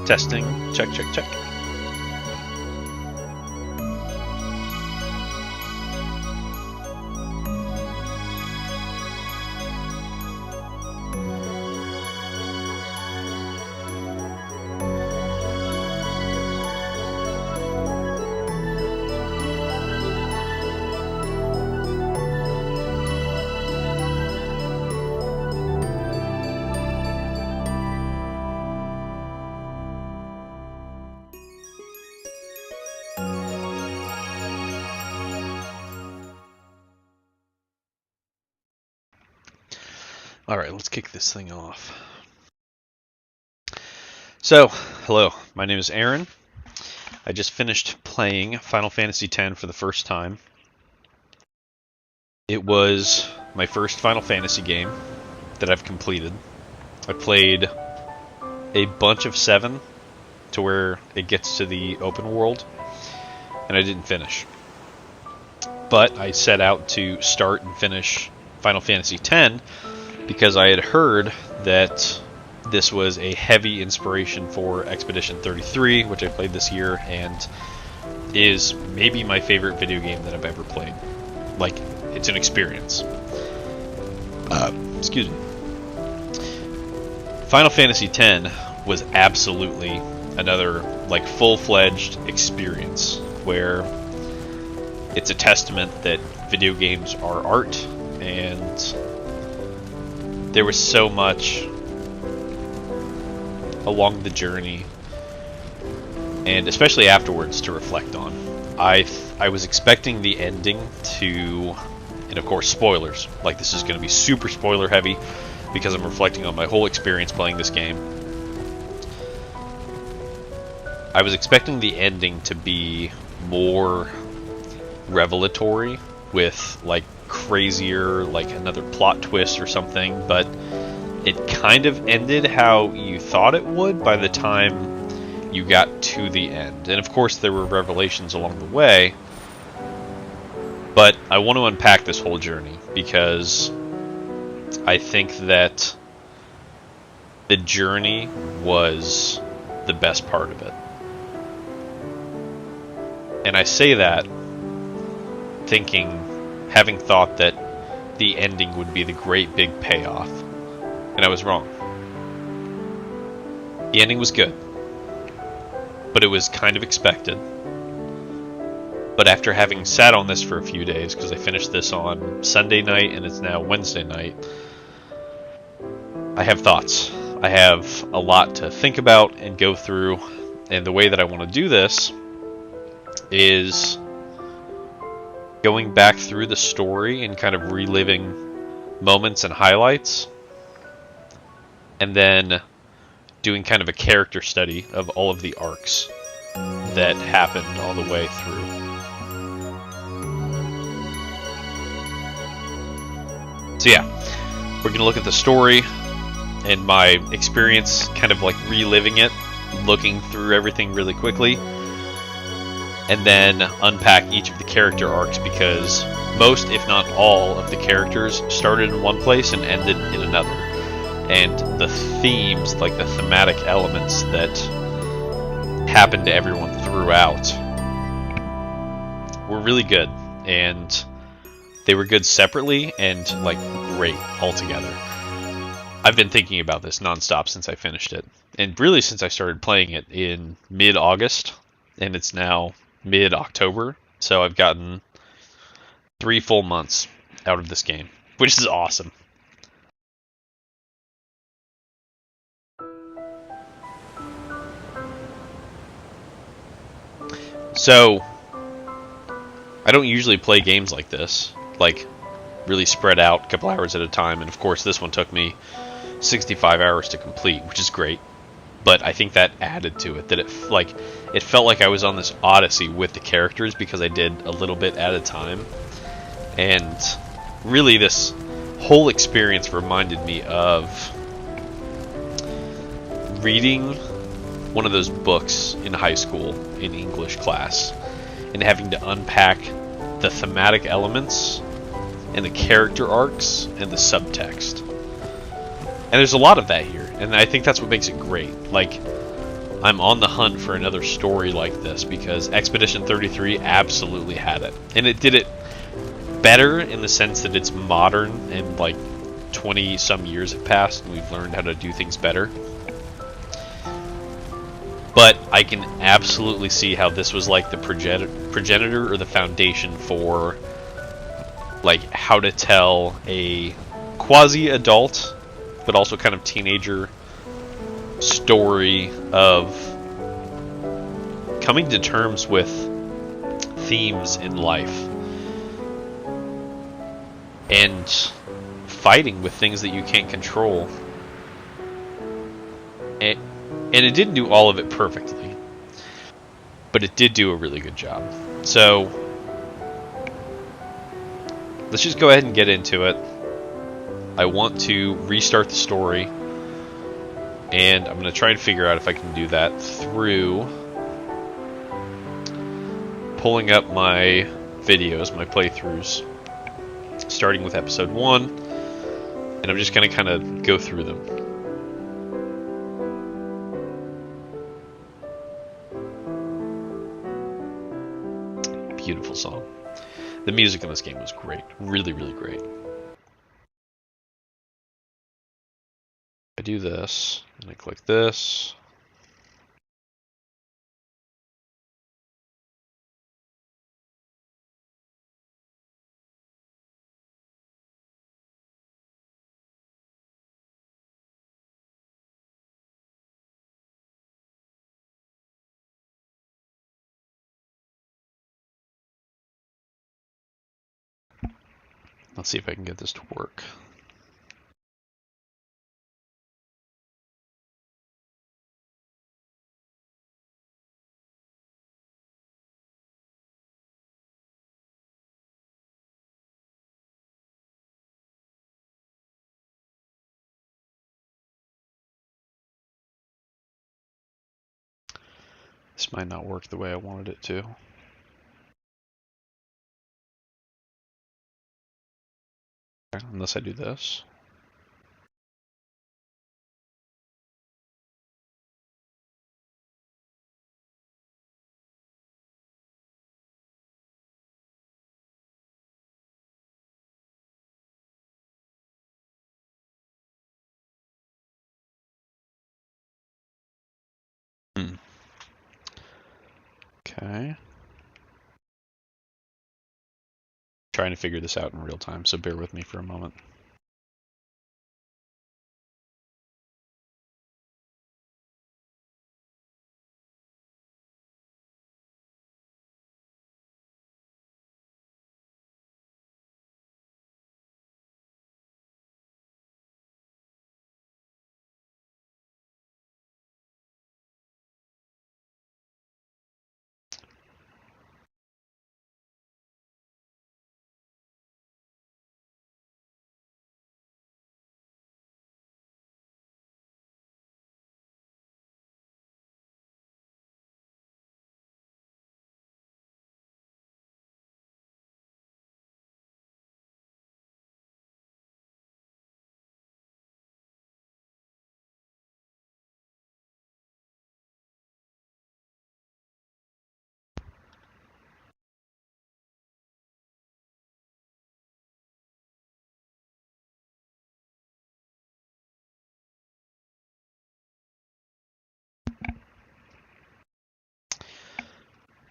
Testing. Check, check, check. Alright, let's kick this thing off. So, hello, my name is Aaron. I just finished playing Final Fantasy X for the first time. It was my first Final Fantasy game that I've completed. I played a bunch of 7 to where it gets to the open world, and I didn't finish. But I set out to start and finish Final Fantasy X because I had heard that this was a heavy inspiration for Expedition 33, which I played this year, and is maybe my favorite video game that I've ever played. Like, it's an experience. Excuse me. Final Fantasy X was absolutely another, like, full-fledged experience, where it's a testament that video games are art, and there was so much along the journey, and especially afterwards, to reflect on. I was expecting the ending to, and of course spoilers, like this is going to be super spoiler heavy because I'm reflecting on my whole experience playing this game. I was expecting the ending to be more revelatory, with like crazier, like another plot twist or something, but it kind of ended how you thought it would by the time you got to the end. And of course there were revelations along the way, but I want to unpack this whole journey because I think that the journey was the best part of it. And I say that having thought that the ending would be the great big payoff, and I was wrong. The ending was good, but it was kind of expected. But after having sat on this for a few days, because I finished this on Sunday night and it's now Wednesday night, I have thoughts. I have a lot to think about and go through, and the way that I want to do this is going back through the story and kind of reliving moments and highlights, and then doing kind of a character study of all of the arcs that happened all the way through. So yeah, we're going to look at the story and my experience, kind of like reliving it, looking through everything really quickly, and then unpack each of the character arcs, because most, if not all, of the characters started in one place and ended in another. And the themes, like the thematic elements that happened to everyone throughout, were really good. And they were good separately and, like, great altogether. I've been thinking about this nonstop since I finished it. And really since I started playing it in mid-August, and it's now mid-October, so I've gotten 3 full months out of this game, which is awesome. So, I don't usually play games like this, like really spread out, a couple hours at a time, and of course this one took me 65 hours to complete, which is great. But I think that added to it, that it felt like I was on this odyssey with the characters because I did a little bit at a time. And really this whole experience reminded me of reading one of those books in high school in English class and having to unpack the thematic elements and the character arcs and the subtext. And there's a lot of that here, and I think that's what makes it great. Like, I'm on the hunt for another story like this because Expedition 33 absolutely had it. And it did it better in the sense that it's modern and like 20 some years have passed and we've learned how to do things better. But I can absolutely see how this was like the progenitor or the foundation for like how to tell a quasi-adult but also kind of teenager story of coming to terms with themes in life and fighting with things that you can't control. And it didn't do all of it perfectly, but it did do a really good job. So let's just go ahead and get into it. I want to restart the story, and I'm going to try and figure out if I can do that through pulling up my videos, my playthroughs, starting with episode 1, and I'm just going to kind of go through them. Beautiful song. The music in this game was great. Really, really great. I do this, and I click this. Let's see if I can get this to work. This might not work the way I wanted it to. Unless I do this. Okay. Trying to figure this out in real time, so bear with me for a moment.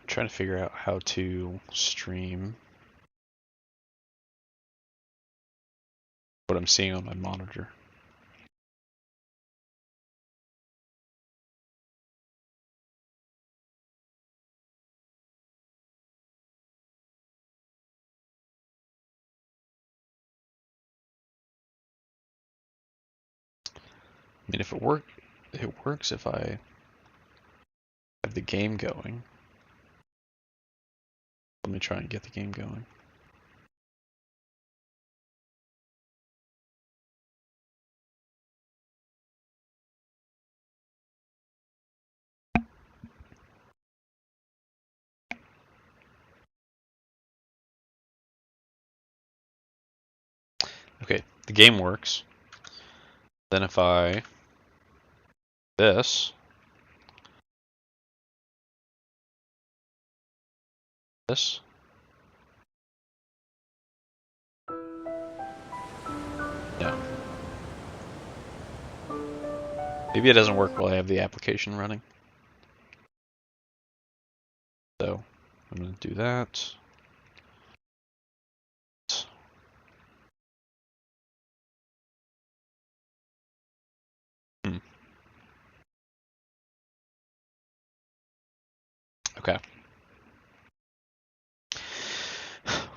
Trying to figure out how to stream what I'm seeing on my monitor. I mean, if it works if I have the game going. Let me try and get the game going. Okay, the game works. Then if I this, this. No. Maybe it doesn't work while I have the application running. So I'm going to do that. Okay.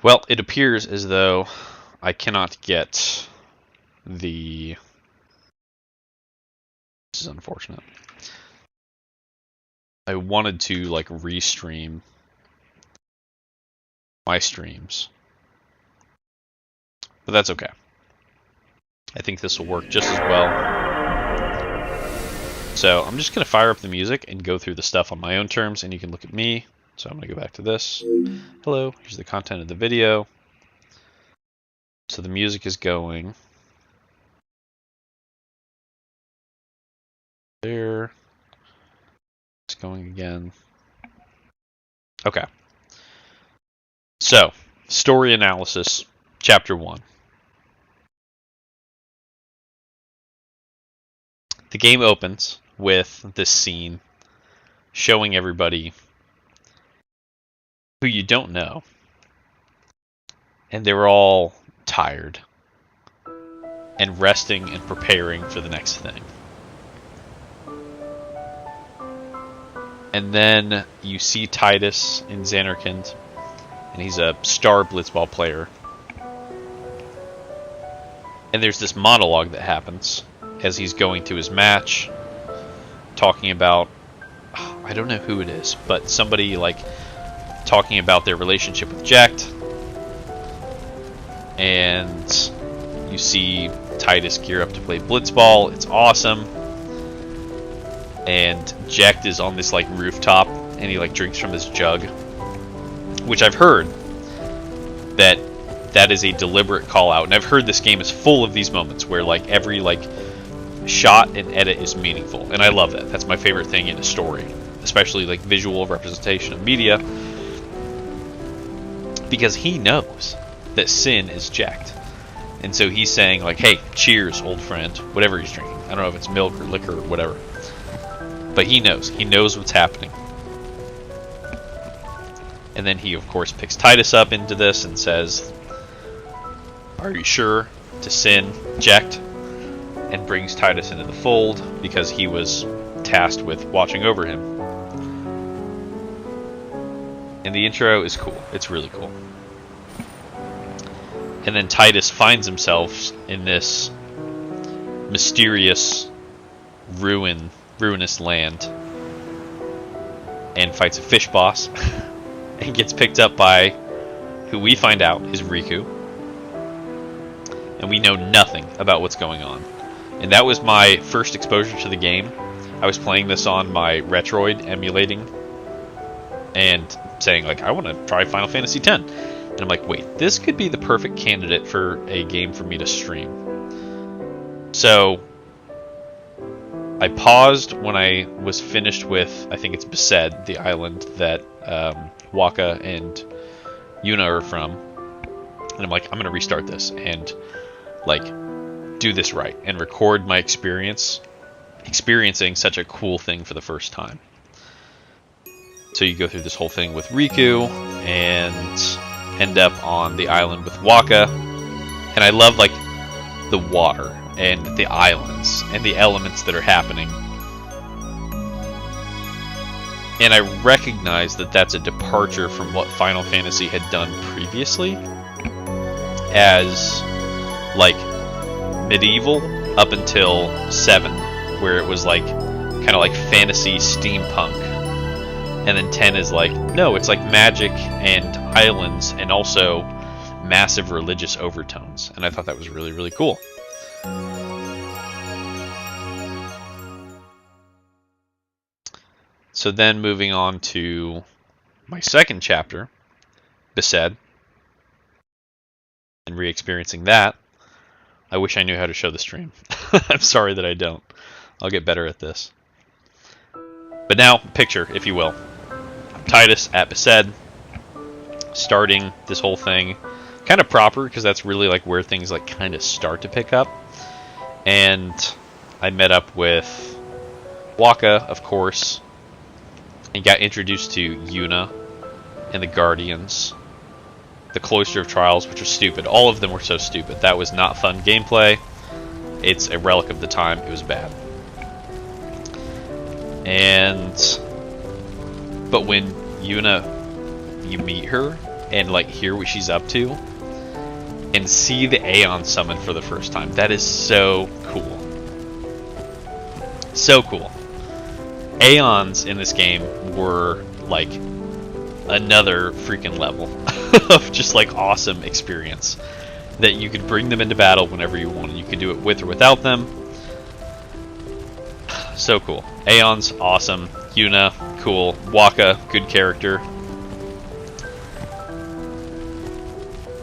Well, it appears as though I cannot get the... This is unfortunate. I wanted to, like, restream my streams. But that's okay. I think this will work just as well. So I'm just going to fire up the music and go through the stuff on my own terms, and you can look at me. So I'm going to go back to this. Hello, here's the content of the video. So the music is going there. It's going again. Okay. So, story analysis, chapter 1. The game opens with this scene showing everybody who you don't know, and they were all tired and resting and preparing for the next thing. And then you see Titus in Zanarkand, and he's a star blitzball player. And there's this monologue that happens as he's going to his match, talking about, I don't know who it is, but somebody like talking about their relationship with Jacked. And you see Titus gear up to play blitzball. It's awesome. And Jacked is on this like rooftop, and he like drinks from this jug, which I've heard that is a deliberate call out. And I've heard this game is full of these moments where like every like shot and edit is meaningful, and I love that. That's my favorite thing in a story, especially like visual representation of media, because he knows that Sin is Jacked, and so he's saying like, hey, cheers, old friend, whatever he's drinking. I don't know if it's milk or liquor or whatever, but he knows what's happening. And then he of course picks Titus up into this and says, are you sure, to Sin, Jacked, and brings Titus into the fold because he was tasked with watching over him. And the intro is cool. It's really cool. And then Titus finds himself in this mysterious ruinous land and fights a fish boss and gets picked up by who we find out is Riku. And we know nothing about what's going on. And that was my first exposure to the game. I was playing this on my Retroid, emulating, and saying, like, I want to try Final Fantasy X. And I'm like, wait, this could be the perfect candidate for a game for me to stream. So, I paused when I was finished with, I think it's Besaid, the island that Waka and Yuna are from. And I'm like, I'm going to restart this and, like, do this right and record my experiencing such a cool thing for the first time. So you go through this whole thing with Riku and end up on the island with Waka, and I love like the water and the islands and the elements that are happening, and I recognize that that's a departure from what Final Fantasy had done previously as like medieval up until 7, where it was like kind of like fantasy steampunk, and then 10 is like, no, it's like magic and islands and also massive religious overtones, and I thought that was really, really cool. So then moving on to my second chapter, Besaid, and re-experiencing that. I wish I knew how to show the stream. I'm sorry that I don't. I'll get better at this. But now, picture, if you will, Titus at Besaid, starting this whole thing kind of proper, because that's really like where things like kind of start to pick up. And I met up with Waka, of course, and got introduced to Yuna and the Guardians, the Cloister of Trials, which was stupid. All of them were so stupid. That was not fun gameplay. It's a relic of the time. It was bad. But when Yuna, you meet her and like hear what she's up to and see the Aeon summon for the first time, that is so cool. So cool. Aeons in this game were like another freaking level of just like awesome experience, that you could bring them into battle whenever you wanted. You could do it with or without them. So cool. Aeon's awesome. Yuna, cool. Waka, good character.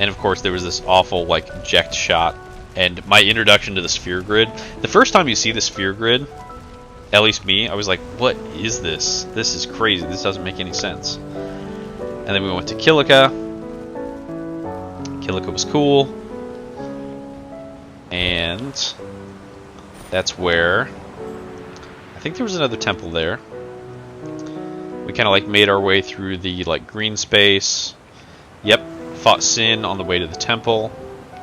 And of course there was this awful like eject shot, and my introduction to the sphere grid. The first time you see the sphere grid, at least me, I was like, what is this? This is crazy. This doesn't make any sense. And then we went to Kilika. Kilika was cool. And that's where, I think there was another temple there. We kind of like made our way through the like green space. Yep, fought Sin on the way to the temple.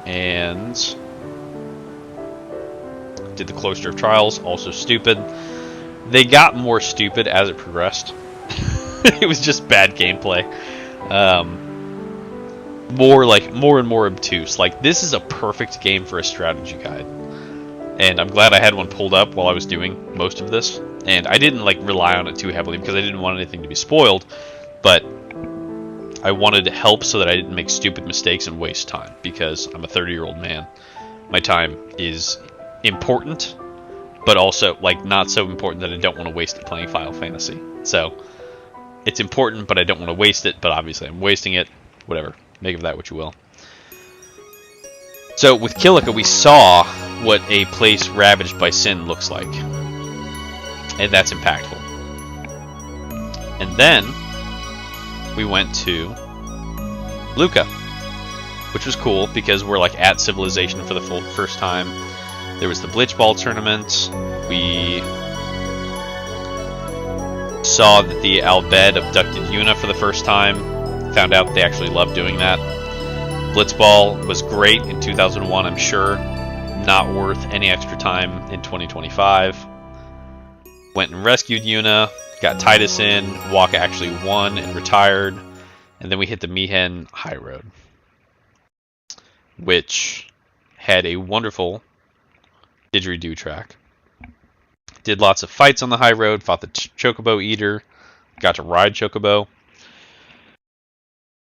And did the Cloister of Trials, also stupid. They got more stupid as it progressed. It was just bad gameplay. More and more obtuse. Like, this is a perfect game for a strategy guide. And I'm glad I had one pulled up while I was doing most of this. And I didn't like rely on it too heavily because I didn't want anything to be spoiled. But I wanted to help so that I didn't make stupid mistakes and waste time. Because I'm a 30-year-old man. My time is important, but also like not so important that I don't want to waste it playing Final Fantasy. So it's important, but I don't want to waste it. But obviously I'm wasting it. Whatever. Make of that what you will. So with Kilika, we saw what a place ravaged by sin looks like. And that's impactful. And then we went to Luca, which was cool because we're like at Civilization for the first time. There was the Blitzball tournament. We saw that the Albed abducted Yuna for the first time. Found out they actually love doing that. Blitzball was great in 2001, I'm sure. Not worth any extra time in 2025. Went and rescued Yuna. Got Titus in. Waka actually won and retired. And then we hit the Mihen High Road, which had a wonderful didgeridoo track. Did lots of fights on the high road. Fought the Chocobo Eater. Got to ride Chocobo.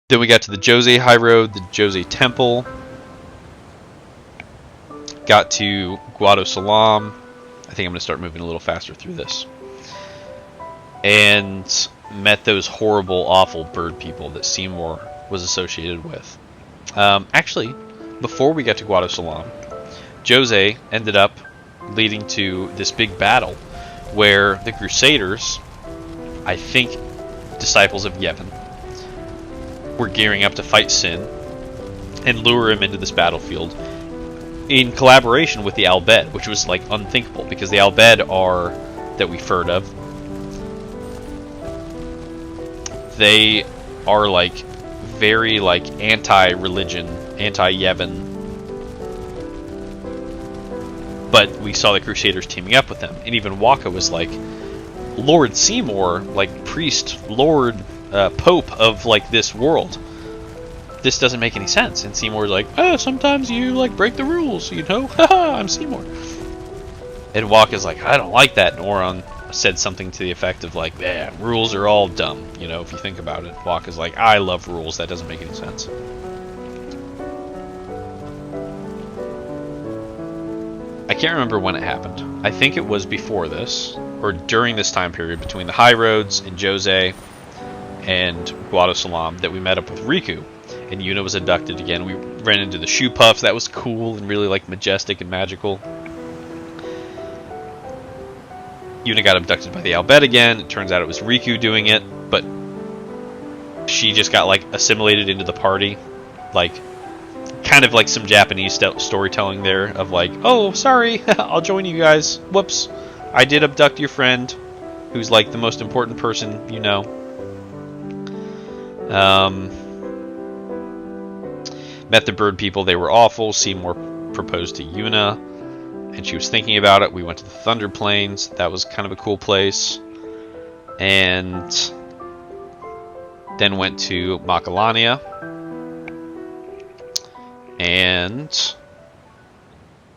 Then we got to the Jose High Road, the Jose Temple. Got to Guado Salam. I think I'm going to start moving a little faster through this. And met those horrible, awful bird people that Seymour was associated with. Actually, before we got to Guado Salam, Jose ended up leading to this big battle where the Crusaders, I think disciples of Yevon, were gearing up to fight Sin and lure him into this battlefield in collaboration with the Albed, which was like unthinkable because the Albed are, that we've heard of, they are like very like anti-religion, anti-Yevon, but we saw the Crusaders teaming up with them, and even Waka was like, Lord Seymour, like priest, Lord, Pope of like this world. This doesn't make any sense. And Seymour's like, oh, sometimes you like break the rules, you know? Haha, I'm Seymour. And Waka's like, I don't like that. And Oron said something to the effect of like, yeah, rules are all dumb, you know, if you think about it. Waka's like, I love rules. That doesn't make any sense. I can't remember when it happened. I think it was before this, or during this time period between the High Roads and Jose and Guado Salam, that we met up with Riku, and Yuna was abducted again. We ran into the Shoe Puffs. That was cool and really like majestic and magical. Yuna got abducted by the Albed again. It turns out it was Riku doing it, but she just got like assimilated into the party, like kind of like some Japanese storytelling there of like, oh, sorry, I'll join you guys. Whoops, I did abduct your friend, who's like the most important person you know. Met the bird people, they were awful. Seymour proposed to Yuna, and she was thinking about it. We went to the Thunder Plains. That was kind of a cool place. And then went to Macalania. And so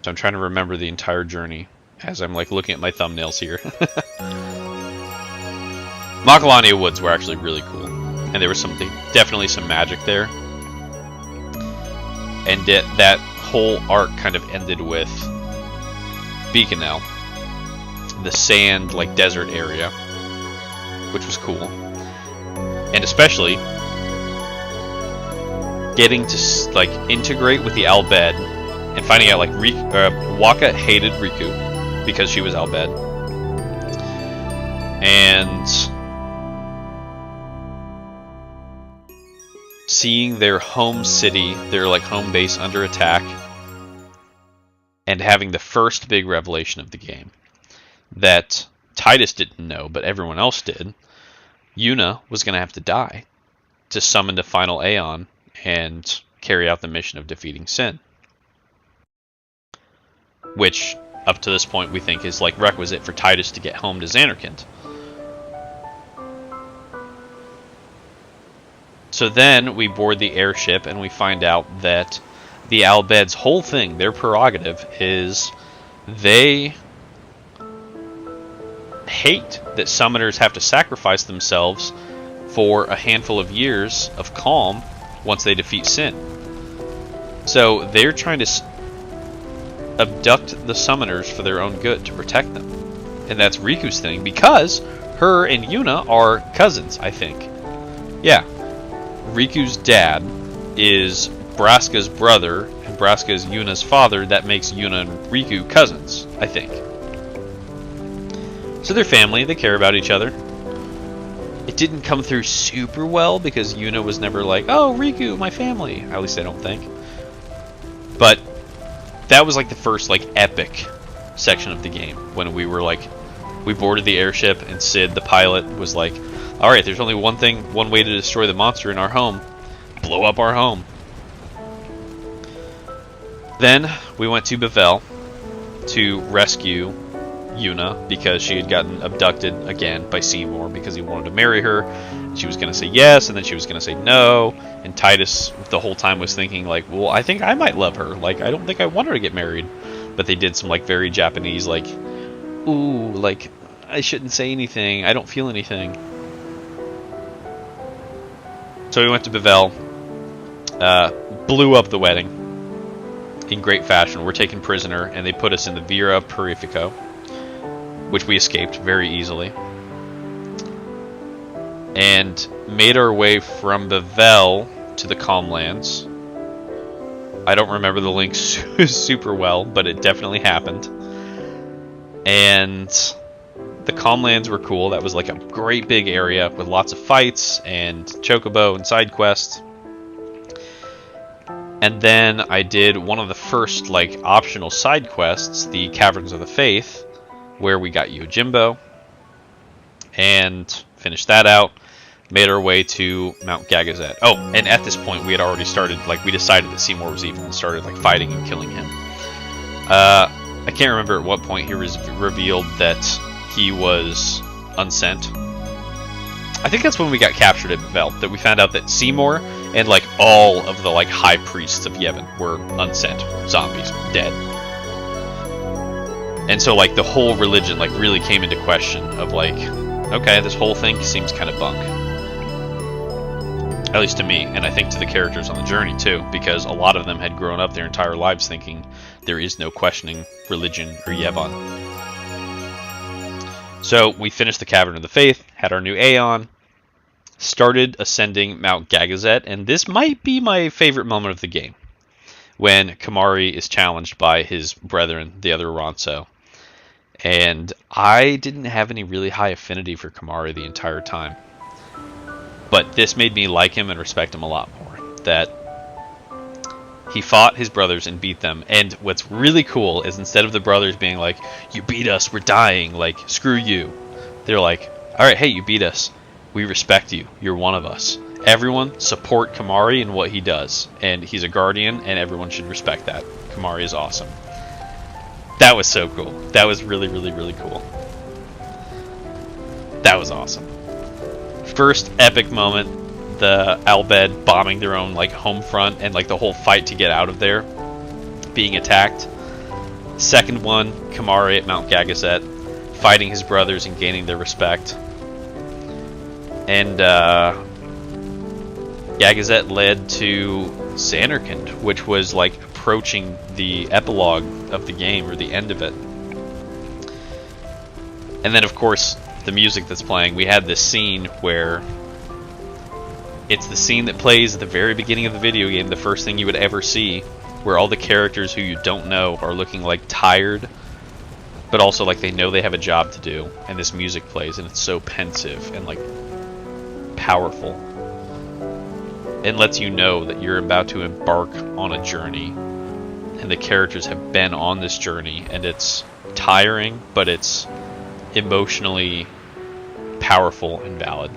I'm trying to remember the entire journey as I'm like looking at my thumbnails here. Macalania Woods were actually really cool. And there was definitely some magic there. And that whole arc kind of ended with Beaconell, the sand, like, desert area, which was cool. And especially getting to, like, integrate with the Albed and finding out, like, Wakka hated Riku because she was Albed. And seeing their home city, their like home base under attack, and having the first big revelation of the game that Titus didn't know, but everyone else did. Yuna was going to have to die to summon the final Aeon and carry out the mission of defeating Sin, which up to this point we think is like requisite for Titus to get home to Xanarkand. So then we board the airship and we find out that the Albed's whole thing, their prerogative, is they hate that summoners have to sacrifice themselves for a handful of years of calm once they defeat Sin. So they're trying to abduct the summoners for their own good, to protect them. And that's Riku's thing, because her and Yuna are cousins, I think. Yeah. Riku's dad is Braska's brother, and Braska is Yuna's father. That makes Yuna and Riku cousins, I think. So they're family, they care about each other. It didn't come through super well because Yuna was never like, oh, Riku, my family. At least I don't think. But that was like the first like epic section of the game, when we were like, we boarded the airship and Sid, the pilot, was like, alright, there's only one way to destroy the monster in our home. Blow up our home. Then we went to Bevel to rescue Yuna because she had gotten abducted again by Seymour because he wanted to marry her. She was going to say yes, and then she was going to say no. And Titus the whole time was thinking like, well, I think I might love her. Like, I don't think I want her to get married. But they did some like very Japanese like, ooh, like, I shouldn't say anything. I don't feel anything. So we went to Bevel, blew up the wedding in great fashion. We're taken prisoner, and they put us in the Vira Purifico, which we escaped very easily, and made our way from Bevel to the Calmlands. I don't remember the links super well, but it definitely happened. And the Calmlands were cool. That was like a great big area with lots of fights and chocobo and side quests. And then I did one of the first like optional side quests, the Caverns of the Faith, where we got Yojimbo, and finished that out. Made our way to Mount Gagazet. Oh, and at this point we had already started, like, we decided that Seymour was evil and started like fighting and killing him. I can't remember at what point he was revealed that he was unsent. I think that's when we got captured at Bevel, that we found out that Seymour and like all of the like high priests of Yevon were unsent zombies, dead. And so like the whole religion like really came into question of like, okay, this whole thing seems kind of bunk. At least to me, and I think to the characters on the journey too, because a lot of them had grown up their entire lives thinking there is no questioning religion or Yevon. So we finished the Cavern of the Faith, had our new Aeon, started ascending Mount Gagazet, and this might be my favorite moment of the game, when Kamari is challenged by his brethren, the other Ronso. And I didn't have any really high affinity for Kamari the entire time. But this made me like him and respect him a lot more. That he fought his brothers and beat them. And what's really cool is instead of the brothers being like, you beat us, we're dying, like, screw you. They're like, alright, hey, you beat us. We respect you. You're one of us. Everyone support Kimahri and what he does. And he's a guardian, and everyone should respect that. Kimahri is awesome. That was so cool. That was really, really, really cool. That was awesome. First epic moment, the Albed bombing their own like home front and like the whole fight to get out of there, being attacked. Second one, Kimahri at Mount Gagazet, fighting his brothers and gaining their respect. And Gagazet led to Zanarkand, which was like approaching the epilogue of the game, or the end of it. And then of course the music that's playing, we had this scene where it's the scene that plays at the very beginning of the video game, the first thing you would ever see, where all the characters who you don't know are looking like tired, but also like they know they have a job to do, and this music plays and it's so pensive and like powerful. It lets you know that you're about to embark on a journey, and the characters have been on this journey, and it's tiring, but it's emotionally powerful and valid.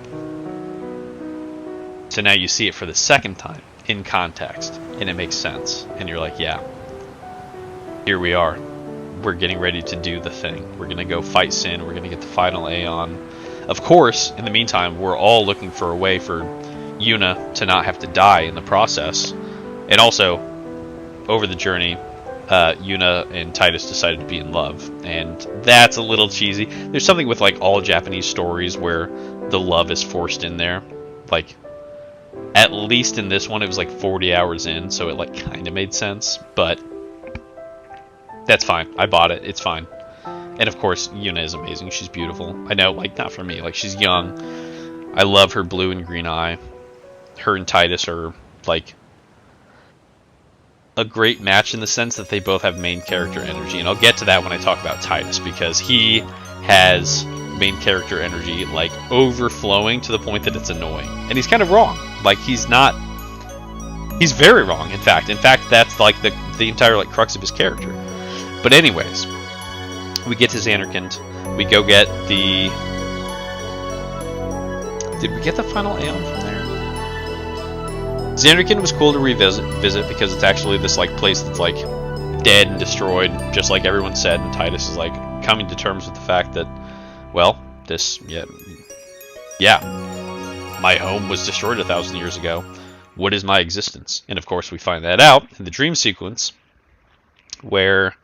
So now you see it for the second time in context, and it makes sense, and you're like, yeah, here we are. We're getting ready to do the thing. We're gonna go fight Sin. We're gonna get the final Aeon. Of course, in the meantime, we're all looking for a way for Yuna to not have to die in the process. And also, over the journey, Yuna and Titus decided to be in love, and that's a little cheesy. There's something with like all Japanese stories where the love is forced in there. Like, at least in this one, it was like 40 hours in, so it like kind of made sense, but that's fine. I bought it. It's fine. And of course, Yuna is amazing. She's beautiful. I know, like, not for me. Like, she's young. I love her blue and green eye. Her and Titus are, like, a great match in the sense that they both have main character energy. And I'll get to that when I talk about Titus, because he has main character energy, like, overflowing to the point that it's annoying. And he's kind of wrong. Like, he's not... He's very wrong, in fact. In fact, that's, like, the entire, like, crux of his character. But anyways, we get to Zanarkand. We go get the... Did we get the final Aeon from there? Zanarkand was cool to revisit because it's actually this like place that's like dead and destroyed, just like everyone said, and Titus is like coming to terms with the fact that, well, this, yeah, my home was destroyed 1,000 years ago. What is my existence? And of course we find that out in the dream sequence, where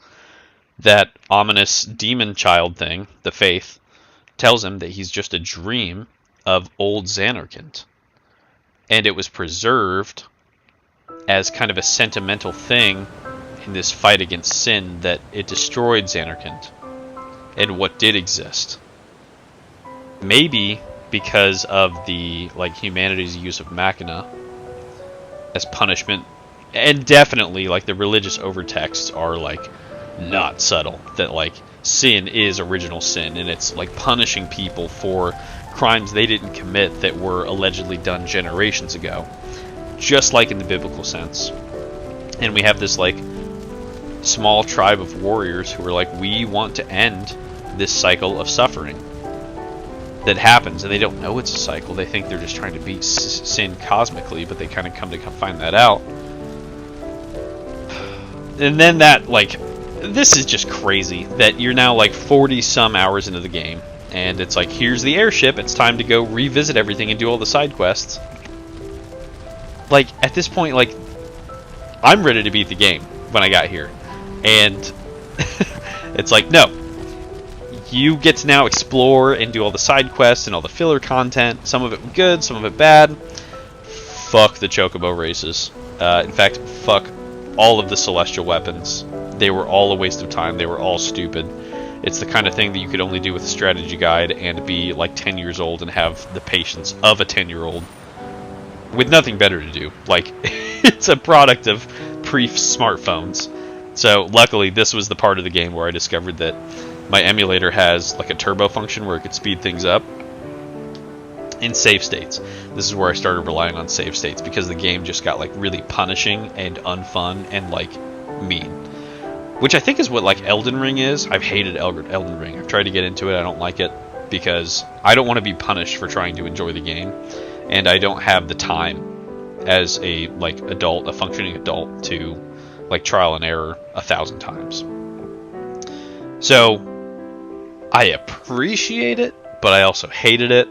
that ominous demon child thing, the Faith, tells him that he's just a dream of old Zanarkand. And it was preserved as kind of a sentimental thing in this fight against Sin, that it destroyed Zanarkand and what did exist. Maybe because of the like humanity's use of Machina as punishment, and definitely like the religious overtexts are like not subtle, that like sin is original sin, and it's like punishing people for crimes they didn't commit that were allegedly done generations ago, just like in the biblical sense. And we have this like small tribe of warriors who are like, we want to end this cycle of suffering that happens, and they don't know it's a cycle. They think they're just trying to beat sin cosmically, but they kind of come to find that out. And then that, like, this is just crazy that you're now like 40 some hours into the game, and it's like, here's the airship, it's time to go revisit everything and do all the side quests. Like, at this point, like, I'm ready to beat the game when I got here. And it's like, no. You get to now explore and do all the side quests and all the filler content. Some of it good, some of it bad. Fuck the chocobo races. In fact, fuck all of the celestial weapons. They were all a waste of time. They were all stupid. It's the kind of thing that you could only do with a strategy guide and be like 10 years old and have the patience of a 10-year-old with nothing better to do. Like, it's a product of pre-smartphones. So luckily this was the part of the game where I discovered that my emulator has like a turbo function where it could speed things up. in save states. This is where I started relying on save states because the game just got like really punishing and unfun and like mean. Which I think is what like Elden Ring is. I've hated Elden Ring. I've tried to get into it. I don't like it because I don't want to be punished for trying to enjoy the game, and I don't have the time as a like adult, a functioning adult, to like trial and error 1,000 times. So I appreciate it, but I also hated it.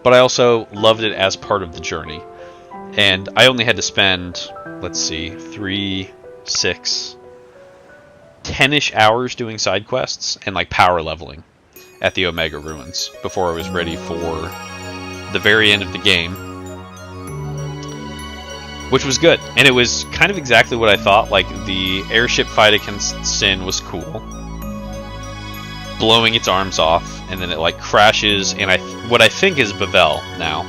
But I also loved it as part of the journey. And I only had to spend, let's see, 3, 6, 10-ish hours doing side quests and like power leveling at the Omega Ruins before I was ready for the very end of the game, which was good. And it was kind of exactly what I thought. Like, the airship fight against Sin was cool, blowing its arms off, and then it like crashes in what I think is Bavel now,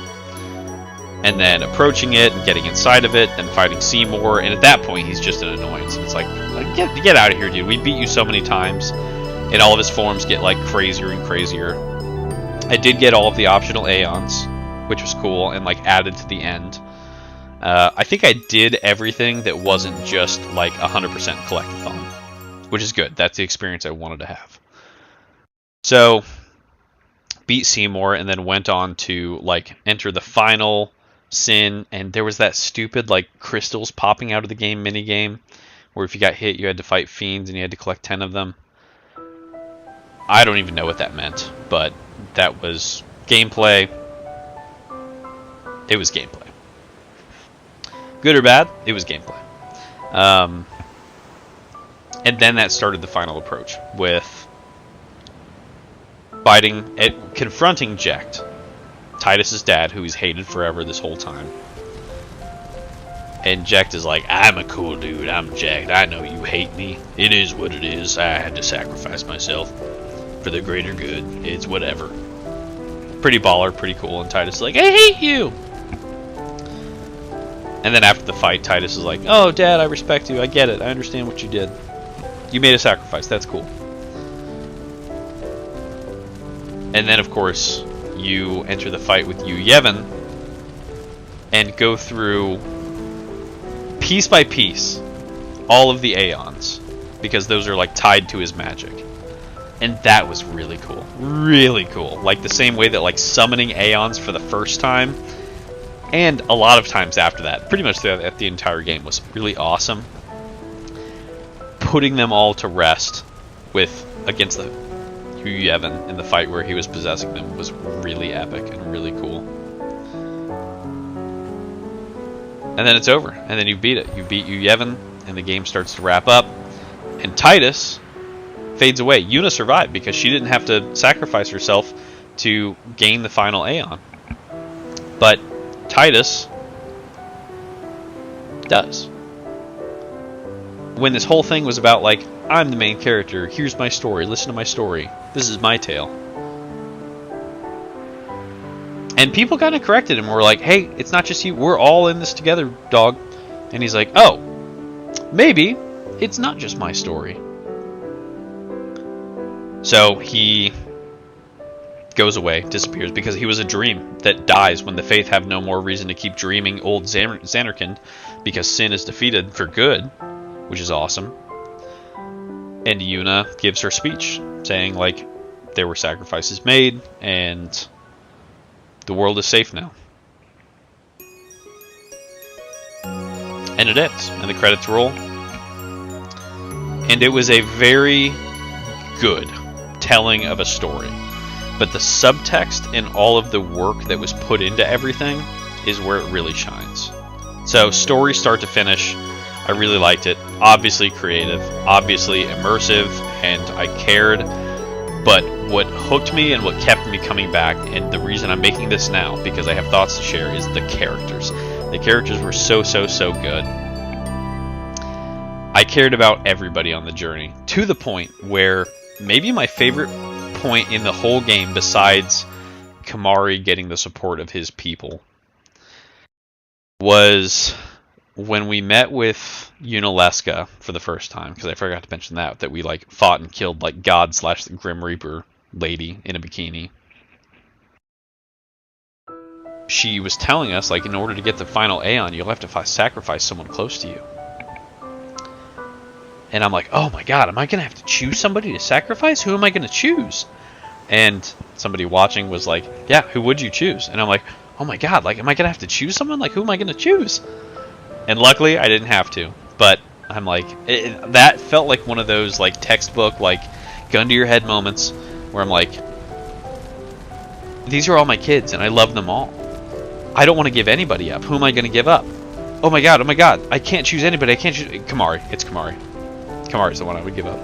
and then approaching it and getting inside of it, then fighting Seymour, and at that point he's just an annoyance. And it's like get out of here, dude. We beat you so many times, and all of his forms get like crazier and crazier. I did get all of the optional Aeons, which was cool, and like added to the end. I think I did everything that wasn't just like 100% collectathon, which is good. That's the experience I wanted to have. So, beat Seymour, and then went on to like enter the final Sin, and there was that stupid like crystals popping out of the game minigame, where if you got hit you had to fight fiends and you had to collect 10 of them. I don't even know what that meant, but that was gameplay. It was gameplay. Good or bad, it was gameplay. And then that started the final approach with confronting Jecht, Titus's dad, who he's hated forever this whole time. And Jecht is like, I'm a cool dude, I'm Jecht, I know you hate me. It is what it is, I had to sacrifice myself for the greater good, it's whatever. Pretty baller, pretty cool, and Titus is like, I hate you! And then after the fight, Titus is like, oh, Dad, I respect you, I get it, I understand what you did. You made a sacrifice, that's cool. And then, of course, you enter the fight with Yu Yevon and go through, piece by piece, all of the Aeons, because those are like tied to his magic. And that was really cool. Really cool. Like the same way that like summoning Aeons for the first time, and a lot of times after that, pretty much throughout the entire game, was really awesome. Putting them all to rest against the Yu Yevon in the fight where he was possessing them was really epic and really cool. And then it's over, and then you beat it. You beat Yu Yevon, and the game starts to wrap up, and Titus fades away. Yuna survived because she didn't have to sacrifice herself to gain the final Aeon. But Titus does. When this whole thing was about like, I'm the main character, here's my story, listen to my story, this is my tale. And people kind of corrected him, were like, hey, it's not just you, we're all in this together, dog. And he's like, oh, maybe it's not just my story. So he goes away, disappears, because he was a dream that dies when the Faith have no more reason to keep dreaming old Zanarkand, because sin is defeated for good, which is awesome. And Yuna gives her speech, saying, like, there were sacrifices made, and the world is safe now. And it ends, and the credits roll. And it was a very good telling of a story. But the subtext and all of the work that was put into everything is where it really shines. So, story start to finish, I really liked it. Obviously creative, obviously immersive, and I cared. But what hooked me and what kept me coming back, and the reason I'm making this now, because I have thoughts to share, is the characters. The characters were so good. I cared about everybody on the journey, to the point where maybe my favorite point in the whole game, besides Kamari getting the support of his people, was when we met with Yunalesca for the first time, because I forgot to mention that we like fought and killed like God / the Grim Reaper lady in a bikini. she was telling us, like, in order to get the final Aeon, you'll have to sacrifice someone close to you. And I'm like, oh my god, am I going to have to choose somebody to sacrifice? Who am I going to choose? And somebody watching was like, yeah, who would you choose? And I'm like, oh my god, like, am I going to have to choose someone? Like, who am I going to choose? And luckily, I didn't have to. But I'm like, that felt like one of those, like, textbook, like, gun to your head moments where I'm like, these are all my kids, and I love them all. I don't want to give anybody up. Who am I going to give up? Oh my god, I can't choose anybody. I can't choose... Kimahri. It's Kimahri. Kimahri's the one I would give up.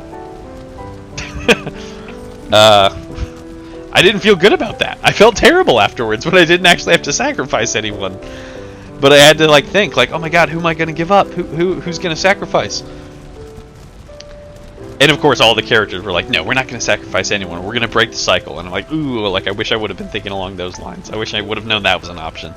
I didn't feel good about that. I felt terrible afterwards when I didn't actually have to sacrifice anyone. But I had to, like, think, like, oh my god, who am I going to give up? Who's going to sacrifice? And of course, all the characters were like, no, we're not going to sacrifice anyone. We're going to break the cycle. And I'm like, ooh, like, I wish I would have been thinking along those lines. I wish I would have known that was an option.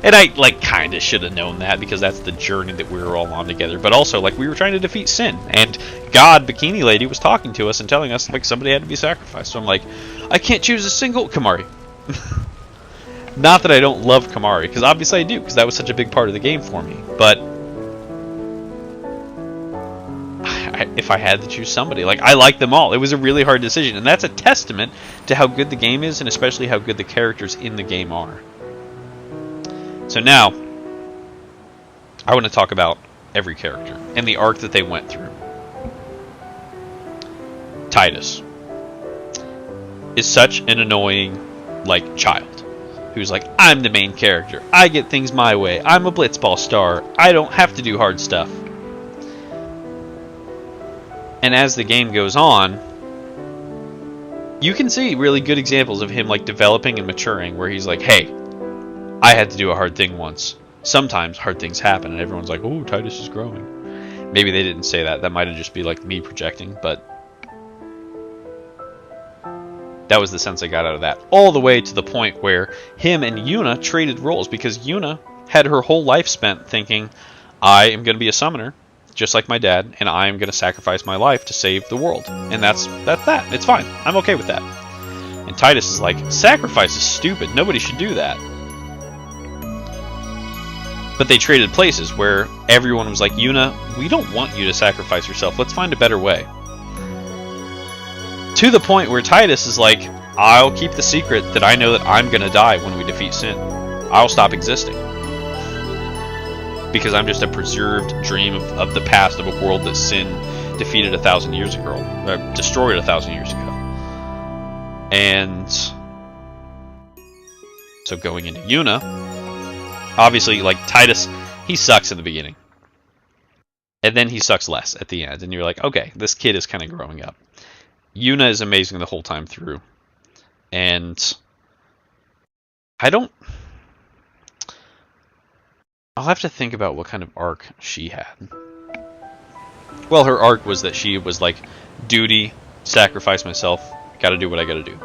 And I, like, kind of should have known that, because that's the journey that we were all on together. But also, like, we were trying to defeat sin. And God, Bikini Lady, was talking to us and telling us, like, somebody had to be sacrificed. So I'm like, I can't choose a single... Kimahri. Not that I don't love Kimahri, because obviously I do, because that was such a big part of the game for me. But... if I had to choose somebody, like, I like them all. It was a really hard decision, and that's a testament to how good the game is, and especially how good the characters in the game are. So now, I want to talk about every character and the arc that they went through. Tidus is such an annoying, like, child who's like, I'm the main character. I get things my way. I'm a blitzball star. I don't have to do hard stuff. And as the game goes on, you can see really good examples of him, like, developing and maturing, where he's like, hey, I had to do a hard thing once. Sometimes hard things happen, and everyone's like, oh, Tidus is growing. Maybe they didn't say that. That might have just been, like, me projecting, but that was the sense I got out of that. All the way to the point where him and Yuna traded roles, because Yuna had her whole life spent thinking, I am going to be a summoner, just like my dad, and I am going to sacrifice my life to save the world. And that's that. It's fine. I'm okay with that. And Tidus is like, sacrifice is stupid. Nobody should do that. But they traded places where everyone was like, Yuna, we don't want you to sacrifice yourself. Let's find a better way. To the point where Tidus is like, I'll keep the secret that I know that I'm going to die when we defeat sin. I'll stop existing. Because I'm just a preserved dream of the past, of a world that sin defeated 1,000 years ago, or destroyed 1,000 years ago. And so going into Yuna, obviously, like, Tidus, he sucks in the beginning. And then he sucks less at the end. And you're like, okay, this kid is kind of growing up. Yuna is amazing the whole time through. And I'll have to think about what kind of arc she had. Well, her arc was that she was like, duty, sacrifice myself, gotta do what I gotta do.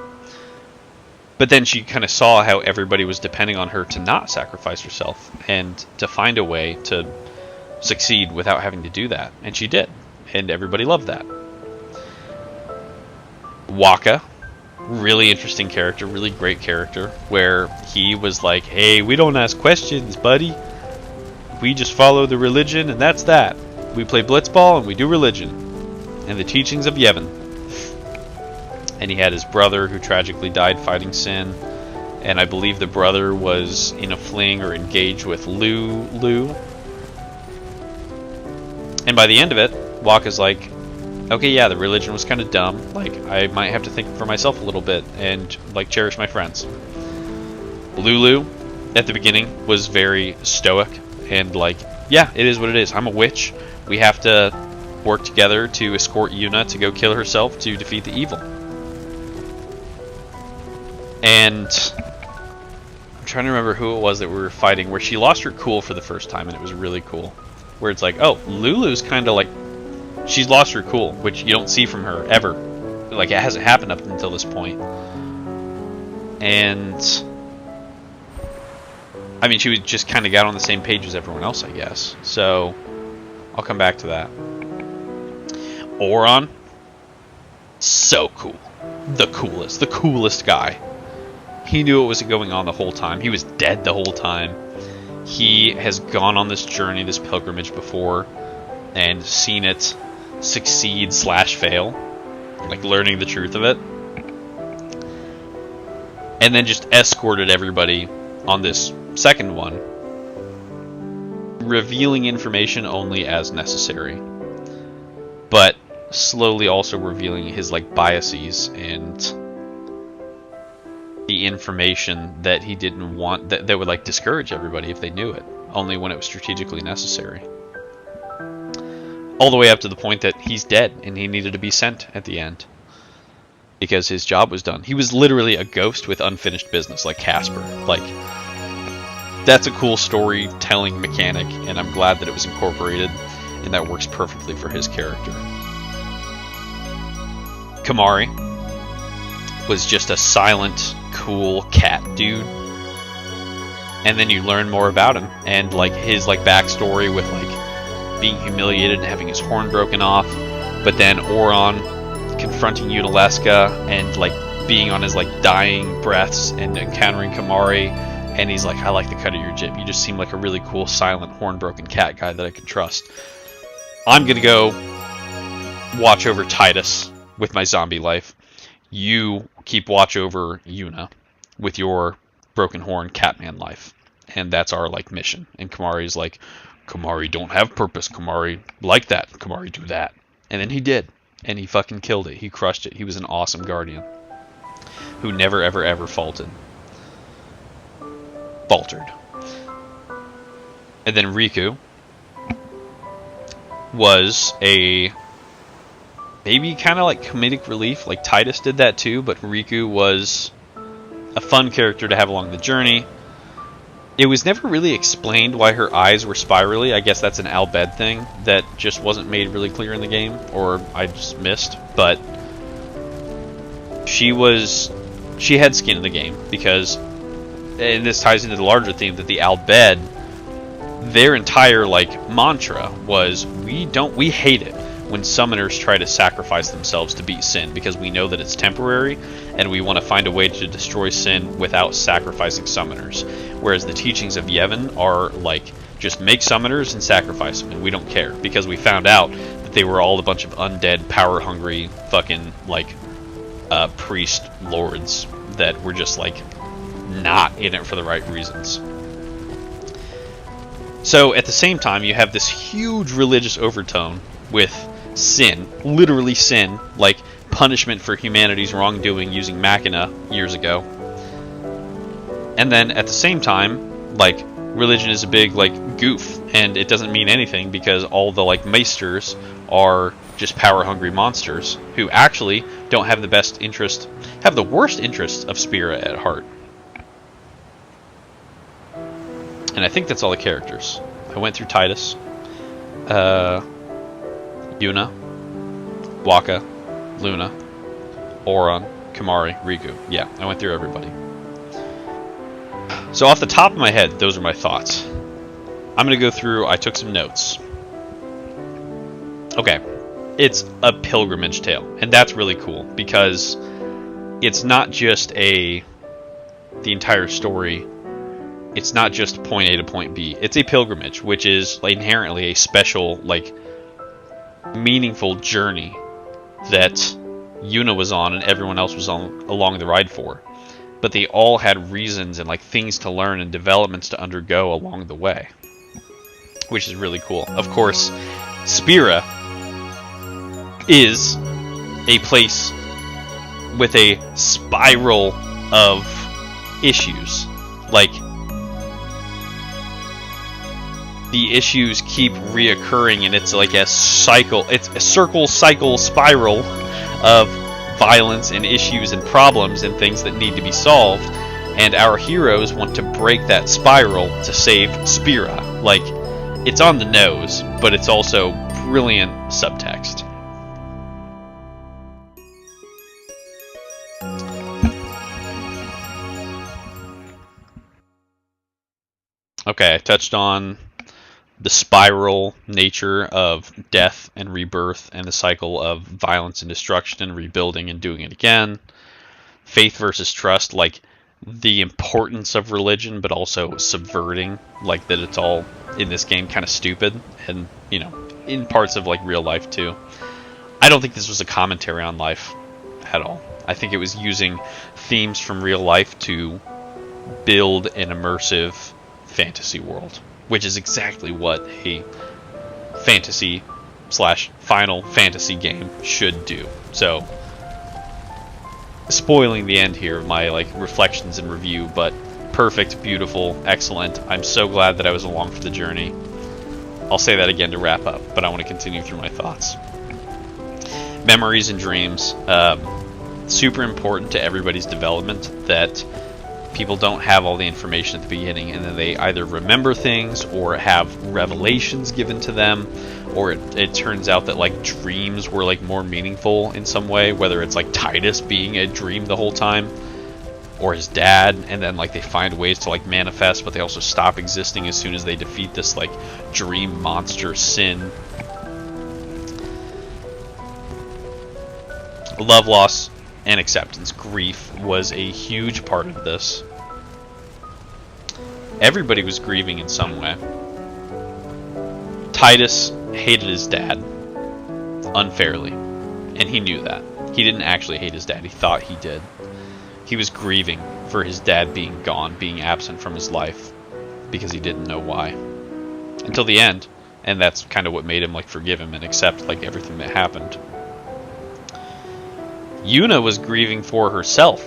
But then she kind of saw how everybody was depending on her to not sacrifice herself and to find a way to succeed without having to do that. And she did. And everybody loved that. Wakka, really interesting character, really great character, where he was like, hey, we don't ask questions, buddy. We just follow the religion, and that's that. We play blitzball, and we do religion. And the teachings of Yevon. And he had his brother, who tragically died fighting sin. And I believe the brother was in a fling or engaged with Lu. And by the end of it, Wakka's like, okay, yeah, the religion was kind of dumb. Like, I might have to think for myself a little bit and, like, cherish my friends. Lulu, at the beginning, was very stoic. And, like, yeah, it is what it is. I'm a witch. We have to work together to escort Yuna to go kill herself to defeat the evil. And I'm trying to remember who it was that we were fighting, where she lost her cool for the first time, and it was really cool. Where it's like, oh, Lulu's kind of like, she's lost her cool, which you don't see from her ever. Like, it hasn't happened up until this point. And I mean, she was just kind of got on the same page as everyone else, I guess. So, I'll come back to that. Auron, so cool. The coolest guy. He knew what was going on the whole time. He was dead the whole time. He has gone on this journey, this pilgrimage before, and seen it succeed / fail, like learning the truth of it, and then just escorted everybody on this second one, revealing information only as necessary, but slowly also revealing his like biases and the information that he didn't want, that would like discourage everybody if they knew it, only when it was strategically necessary. All the way up to the point that he's dead and he needed to be sent at the end because his job was done. He was literally a ghost with unfinished business, like Casper. Like, that's a cool storytelling mechanic, and I'm glad that it was incorporated, and that works perfectly for his character. Kamari was just a silent, cool cat dude, and then you learn more about him and like his like backstory with like being humiliated and having his horn broken off, but then Oron confronting Unalesca and like being on his like dying breaths and encountering Kamari, and he's like, I like the cut of your jib. You just seem like a really cool, silent, horn broken cat guy that I can trust. I'm gonna go watch over Titus with my zombie life. You keep watch over Yuna with your broken horn catman life, and that's our like mission. And Kamari's like, Kamari don't have purpose. Kamari like that. Kamari do that. And then he did, and he fucking killed it. He crushed it. He was an awesome guardian who never ever ever faltered. And then Riku was a maybe kind of like comedic relief, like Titus did that too, but Riku was a fun character to have along the journey. It was never really explained why her eyes were spirally. I guess that's an Al Bhed thing that just wasn't made really clear in the game, or I just missed, but she had skin in the game because, and this ties into the larger theme, that the Al Bhed, their entire like mantra was, we hate it when summoners try to sacrifice themselves to beat sin, because we know that it's temporary and we want to find a way to destroy sin without sacrificing summoners. Whereas the teachings of Yevon are like, just make summoners and sacrifice them, and we don't care, because we found out that they were all a bunch of undead, power hungry fucking like priest lords that were just like not in it for the right reasons. So at the same time, you have this huge religious overtone with sin, literally sin, like punishment for humanity's wrongdoing using Machina years ago. And then at the same time, like, religion is a big like goof, and it doesn't mean anything because all the like maesters are just power hungry monsters who actually don't have the best interest, have the worst interests of Spira at heart. And I think that's all the characters. I went through Titus, Yuna, Waka, Luna, Oron, Kamari, Riku. Yeah, I went through everybody. So off the top of my head, those are my thoughts. I'm going to go through, I took some notes. Okay, it's a pilgrimage tale, and that's really cool, because it's not just the entire story, it's not just point A to point B. It's a pilgrimage, which is like inherently a special, like, meaningful journey that Yuna was on and everyone else was on along the ride for. But they all had reasons and like things to learn and developments to undergo along the way, which is really cool. Of course, Spira is a place with a spiral of issues. Like, the issues keep reoccurring, and it's like a cycle. It's a cycle spiral of violence and issues and problems and things that need to be solved. And our heroes want to break that spiral to save Spira. Like, it's on the nose, but it's also brilliant subtext. Okay, I touched on the spiral nature of death and rebirth and the cycle of violence and destruction and rebuilding and doing it again. Faith versus trust, like, the importance of religion, but also subverting, like that it's all in this game kind of stupid, and you know, in parts of like real life too. I don't think this was a commentary on life at all. I think it was using themes from real life to build an immersive fantasy world, which is exactly what a fantasy / Final Fantasy game should do. So, spoiling the end here of my like reflections and review, but perfect, beautiful, excellent. I'm so glad that I was along for the journey. I'll say that again to wrap up, but I want to continue through my thoughts. Memories and dreams, super important to everybody's development, that people don't have all the information at the beginning, and then they either remember things or have revelations given to them, or it turns out that like dreams were like more meaningful in some way, whether it's like Titus being a dream the whole time, or his dad, and then like they find ways to like manifest, but they also stop existing as soon as they defeat this like dream monster Sin. Love, loss, and acceptance, grief, was a huge part of this. Everybody was grieving in some way. Titus hated his dad unfairly, and he knew that. He didn't actually hate his dad, he thought he did. He was grieving for his dad being gone, being absent from his life, because he didn't know why. Until the end, and that's kind of what made him like forgive him and accept like everything that happened. Yuna was grieving for herself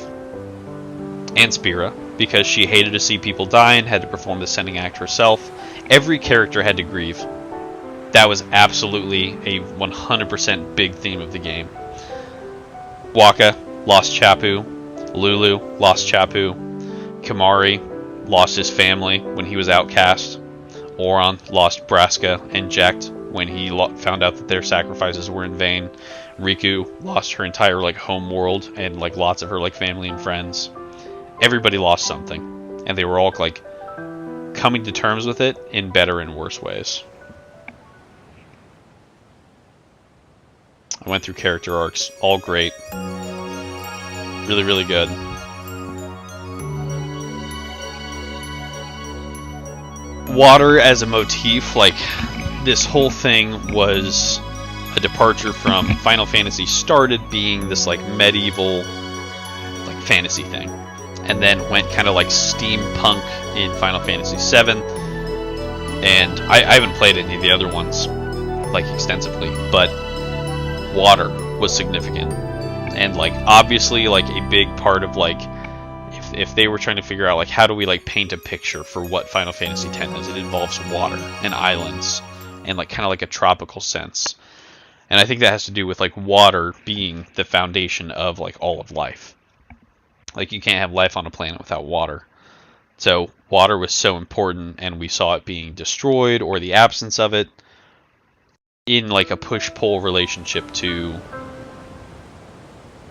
and Spira, because she hated to see people die and had to perform the sending act herself. Every character had to grieve. That was absolutely a 100% big theme of the game. Waka lost Chappu. Lulu lost Chappu. Kamari lost his family when he was outcast. Auron lost Braska and Jekt when he found out that their sacrifices were in vain. Riku lost her entire like home world and like lots of her like family and friends. Everybody lost something, and they were all like coming to terms with it in better and worse ways. I went through character arcs, all great. Really, really good. Water as a motif, like this whole thing was a departure from Final Fantasy started being this like medieval like fantasy thing, and then went kind of like steampunk in Final Fantasy VII. And I haven't played any of the other ones like extensively, but water was significant, and like obviously like a big part of like if they were trying to figure out like how do we like paint a picture for what Final Fantasy X is, it involves water and islands and like kind of like a tropical sense. And I think that has to do with like water being the foundation of like all of life. Like you can't have life on a planet without water. So water was so important, and we saw it being destroyed or the absence of it in like a push-pull relationship to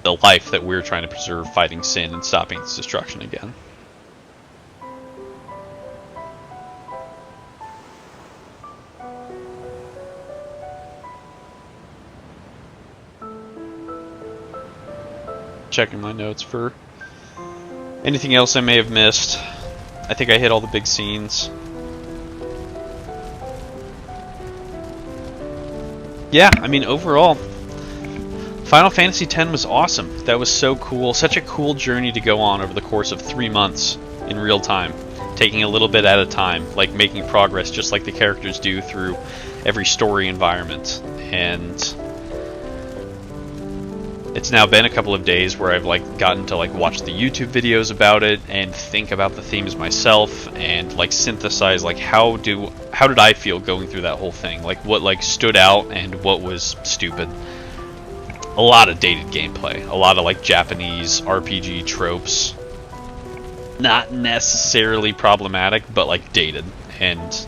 the life that we're trying to preserve, fighting Sin and stopping its destruction again. Checking my notes for anything else I may have missed. I think I hit all the big scenes. Yeah, I mean, overall, Final Fantasy X was awesome. That was so cool. Such a cool journey to go on over the course of 3 months in real time. Taking a little bit at a time, like making progress just like the characters do through every story environment. And it's now been a couple of days where I've like gotten to like watch the YouTube videos about it and think about the themes myself and like synthesize like how did I feel going through that whole thing, like what like stood out and what was stupid. A lot of dated gameplay, a lot of like Japanese RPG tropes, not necessarily problematic but like dated, and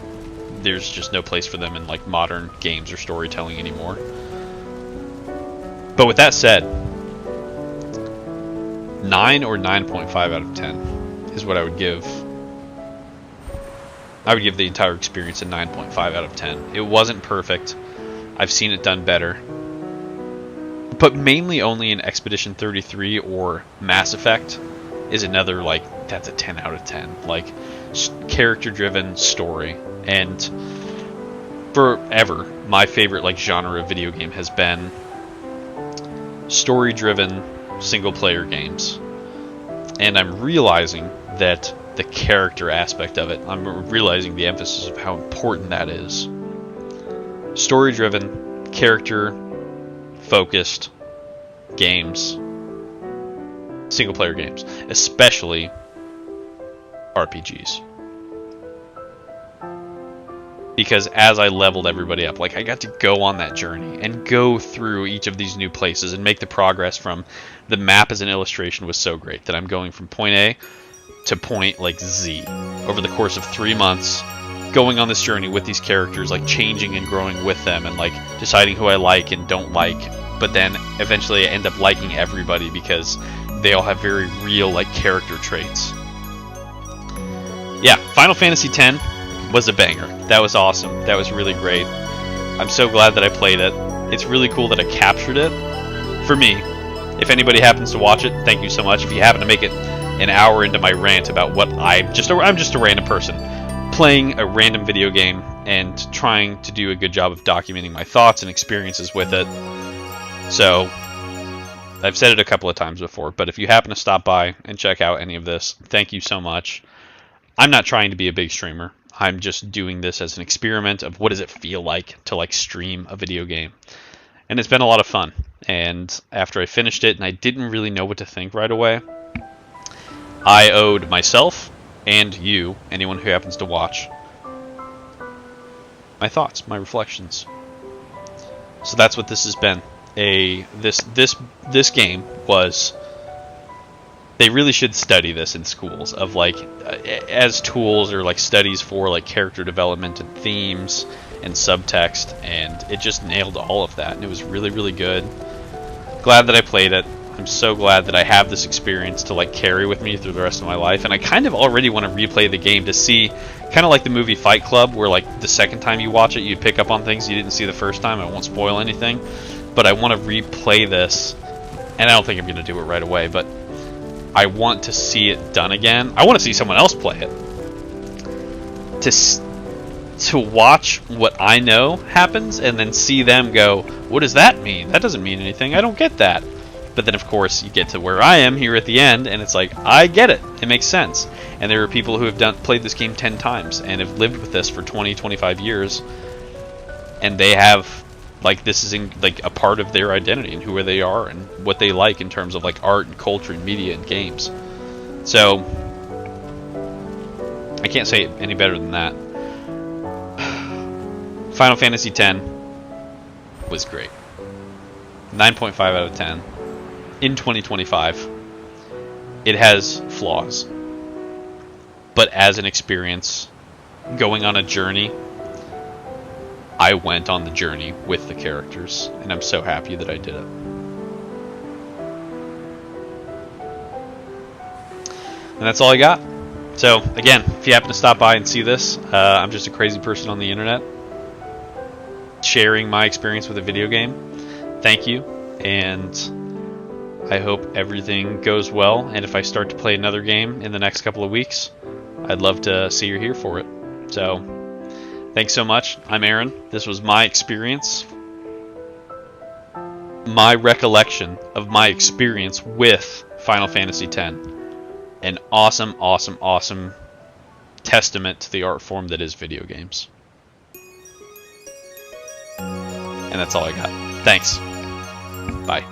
there's just no place for them in like modern games or storytelling anymore. But with that said, 9 or 9.5 out of 10 is what I would give. I would give the entire experience a 9.5 out of 10. It wasn't perfect. I've seen it done better. But mainly only in Expedition 33 or Mass Effect is another, like, that's a 10 out of 10. Like, character-driven story. And forever, my favorite, like, genre of video game has been story-driven single-player games. And I'm realizing that the character aspect of it, I'm realizing the emphasis of how important that is. Story-driven, character-focused games, single-player games, especially RPGs. Because as I leveled everybody up, like, I got to go on that journey and go through each of these new places and make the progress from the map as an illustration was so great that I'm going from point A to point, like, Z over the course of 3 months, going on this journey with these characters, like, changing and growing with them and, like, deciding who I like and don't like, but then eventually I end up liking everybody because they all have very real, like, character traits. Yeah, Final Fantasy X was a banger. That was awesome. That was really great. I'm so glad that I played it. It's really cool that I captured it. For me, if anybody happens to watch it, thank you so much. If you happen to make it an hour into my rant about what I'm just a random person playing a random video game and trying to do a good job of documenting my thoughts and experiences with it. So, I've said it a couple of times before, but if you happen to stop by and check out any of this, thank you so much. I'm not trying to be a big streamer. I'm just doing this as an experiment of what does it feel like to, like, stream a video game. And it's been a lot of fun. And after I finished it and I didn't really know what to think right away, I owed myself and you, anyone who happens to watch, my thoughts, my reflections. So that's what this has been. This game was... They really should study this in schools, of, like, as tools or, like, studies for, like, character development and themes and subtext, and it just nailed all of that, and it was really, really good. Glad that I played it. I'm so glad that I have this experience to, like, carry with me through the rest of my life, and I kind of already want to replay the game to see, kind of like the movie Fight Club, where, like, the second time you watch it, you pick up on things you didn't see the first time. I won't spoil anything, but I want to replay this, and I don't think I'm going to do it right away, but I want to see it done again. I want to see someone else play it. To watch what I know happens and then see them go, what does that mean? That doesn't mean anything. I don't get that. But then, of course, you get to where I am here at the end, and it's like, I get it. It makes sense. And there are people who have played this game 10 times and have lived with this for 20, 25 years, and they have... like, this is like a part of their identity and who they are and what they like in terms of, like, art and culture and media and games. So I can't say it any better than that. Final Fantasy X was great. 9.5 out of 10 in 2025. It has flaws, but as an experience, going on a journey, I went on the journey with the characters, and I'm so happy that I did it. And that's all I got. So, again, if you happen to stop by and see this, I'm just a crazy person on the internet sharing my experience with a video game. Thank you, and I hope everything goes well, and if I start to play another game in the next couple of weeks, I'd love to see you're here for it. So, thanks so much. I'm Aaron. This was my experience, my recollection of my experience with Final Fantasy X. An awesome, awesome, awesome testament to the art form that is video games. And that's all I got. Thanks. Bye.